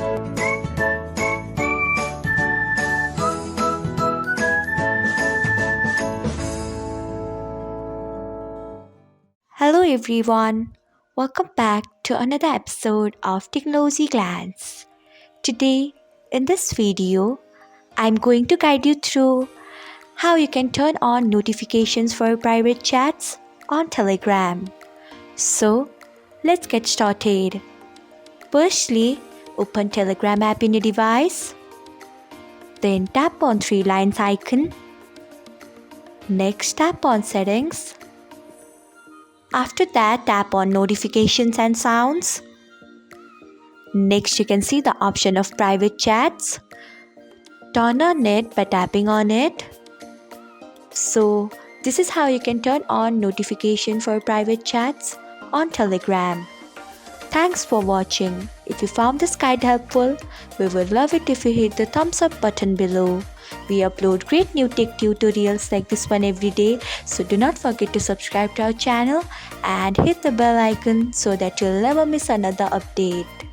Hello everyone, welcome back to another episode of Technologyglance. Today, in this video, I'm going to guide you through how you can turn on notifications for private chats on Telegram. So, let's get started. Firstly, open Telegram app in your device. Then tap on three lines icon. Next, tap on settings. After that, tap on notifications and sounds. Next, you can see the option of private chats. Turn on it by tapping on it. So, this is how you can turn on notification for private chats on Telegram. Thanks for watching. If you found this guide helpful, we would love it if you hit the thumbs up button below. We upload great new tech tutorials like this one every day, so do not forget to subscribe to our channel and hit the bell icon so that you'll never miss another update.